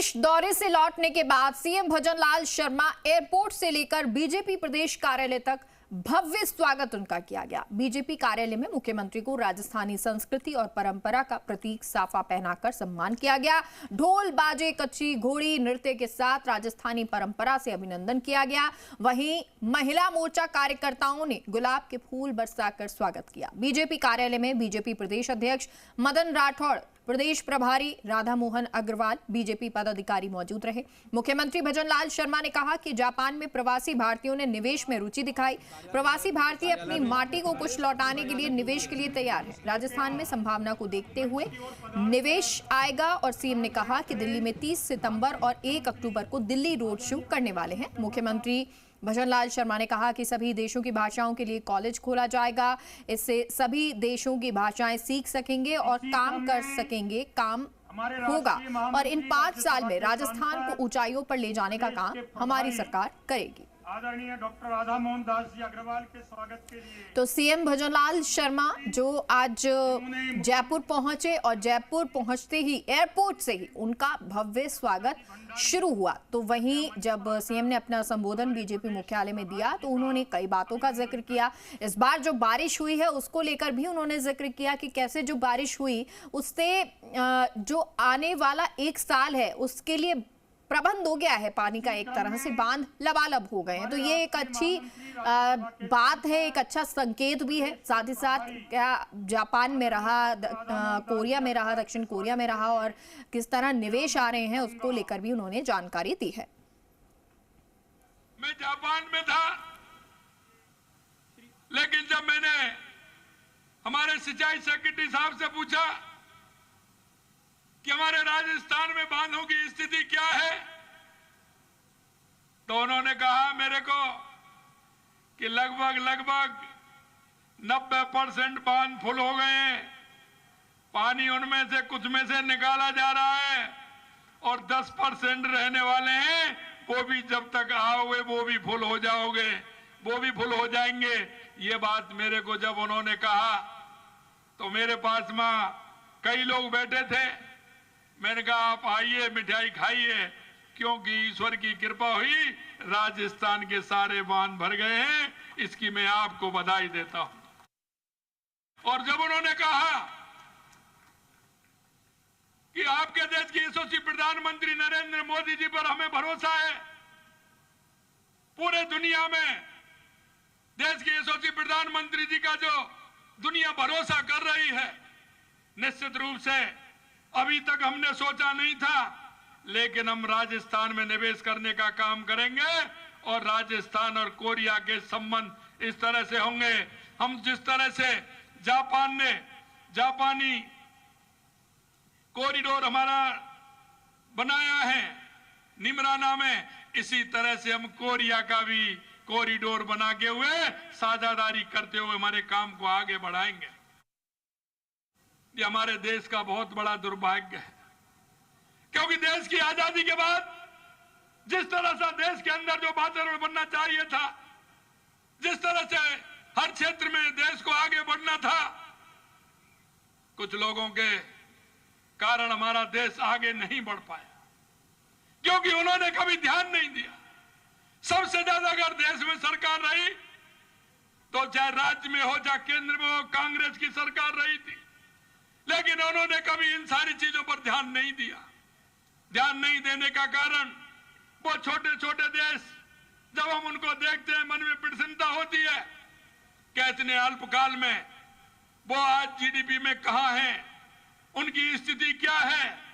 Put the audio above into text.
विदेश दौरे से लौटने के बाद सीएम भजनलाल शर्मा एयरपोर्ट से लेकर बीजेपी प्रदेश कार्यालय तक भव्य स्वागत उनका किया गया। बीजेपी कार्यालय में मुख्यमंत्री को राजस्थानी संस्कृति और परंपरा का प्रतीक साफा पहनाकर सम्मान किया गया। ढोल बाजे कच्ची घोड़ी नृत्य के साथ राजस्थानी परंपरा से अभिनंदन किया गया। वहीं महिला मोर्चा कार्यकर्ताओं ने गुलाब के फूल बरसाकर स्वागत किया। बीजेपी कार्यालय में बीजेपी प्रदेश अध्यक्ष मदन राठौड़, प्रदेश प्रभारी राधा मोहन अग्रवाल, बीजेपी पदाधिकारी मौजूद रहे। मुख्यमंत्री भजनलाल शर्मा ने कहा कि जापान में प्रवासी भारतीयों ने निवेश में रुचि दिखाई। प्रवासी भारतीय अपनी माटी को कुछ लौटाने के लिए निवेश के लिए तैयार है। राजस्थान में संभावना को देखते हुए निवेश आएगा और सीएम ने कहा कि दिल्ली में 30 सितंबर और 1 अक्टूबर को दिल्ली रोड शो करने वाले हैं। मुख्यमंत्री भजनलाल शर्मा ने कहा कि सभी देशों की भाषाओं के लिए कॉलेज खोला जाएगा। इससे सभी देशों की भाषाएं सीख सकेंगे और काम कर सकेंगे, काम होगा और इन 5 साल में राजस्थान को ऊंचाइयों पर ले जाने का काम हमारी सरकार करेगी। आदरणीय डॉक्टर राधा मोहन दास जी अग्रवाल के स्वागत के लिए तो सीएम भजनलाल शर्मा जो आज जयपुर पहुंचे और जयपुर पहुंचते ही एयरपोर्ट से ही उनका भव्य स्वागत शुरू हुआ। तो वहीं जब सीएम ने अपना संबोधन बीजेपी मुख्यालय में दिया तो उन्होंने कई बातों का जिक्र किया। इस बार जो बारिश हुई है उसको लेकर भी उन्होंने जिक्र किया कि कैसे जो बारिश हुई उससे जो आने वाला 1 साल है उसके लिए प्रबंध हो गया है। पानी का एक तरह से बांध लबालब हो गए हैं। तो ये एक अच्छी बात है, एक अच्छा संकेत भी है। साथ ही साथ क्या जापान में रहा, कोरिया में रहा, दक्षिण कोरिया में रहा और किस तरह निवेश आ रहे हैं उसको लेकर भी उन्होंने जानकारी दी है। मैं जापान में था, लेकिन जब मैंने हमारे सिंचाई सेक्रेटरी साहब से पूछा कि हमारे राजस्थान में बांधों की स्थिति क्या है, तो उन्होंने कहा मेरे को कि लगभग 90% बांध फुल हो गए हैं। पानी उनमें से कुछ में से निकाला जा रहा है और 10% रहने वाले हैं, वो भी जब तक आओगे वो भी फुल हो जाओगे, वो भी फुल हो जाएंगे। ये बात मेरे को जब उन्होंने कहा तो मेरे पास में कई लोग बैठे थे। मैंने कहा आप आइए, मिठाई खाइए, क्योंकि ईश्वर की कृपा हुई, राजस्थान के सारे बांध भर गए हैं। इसकी मैं आपको बधाई देता हूं। और जब उन्होंने कहा कि आपके देश के यशस्वी प्रधानमंत्री नरेंद्र मोदी जी पर हमें भरोसा है, पूरे दुनिया में देश के यशस्वी प्रधानमंत्री जी का जो दुनिया भरोसा कर रही है, निश्चित रूप से अभी तक हमने सोचा नहीं था, लेकिन हम राजस्थान में निवेश करने का काम करेंगे और राजस्थान और कोरिया के संबंध इस तरह से होंगे। हम जिस तरह से जापान ने जापानी कॉरिडोर हमारा बनाया है निमराना में, इसी तरह से हम कोरिया का भी कॉरिडोर बना के हुए साझेदारी करते हुए हमारे काम को आगे बढ़ाएंगे। ये हमारे देश का बहुत बड़ा दुर्भाग्य है, क्योंकि देश की आजादी के बाद जिस तरह से देश के अंदर जो वातावरण बनना चाहिए था, जिस तरह से हर क्षेत्र में देश को आगे बढ़ना था, कुछ लोगों के कारण हमारा देश आगे नहीं बढ़ पाया, क्योंकि उन्होंने कभी ध्यान नहीं दिया। सबसे ज्यादा अगर देश में सरकार रही तो चाहे राज्य में हो चाहे केंद्र में हो, कांग्रेस की सरकार रही थी, लेकिन उन्होंने कभी इन सारी चीजों पर ध्यान नहीं दिया। ध्यान नहीं देने का कारण वो छोटे छोटे देश, जब हम उनको देखते हैं मन में प्रसन्नता होती है कि इतने अल्पकाल में वो आज जीडीपी में कहां हैं, उनकी स्थिति क्या है,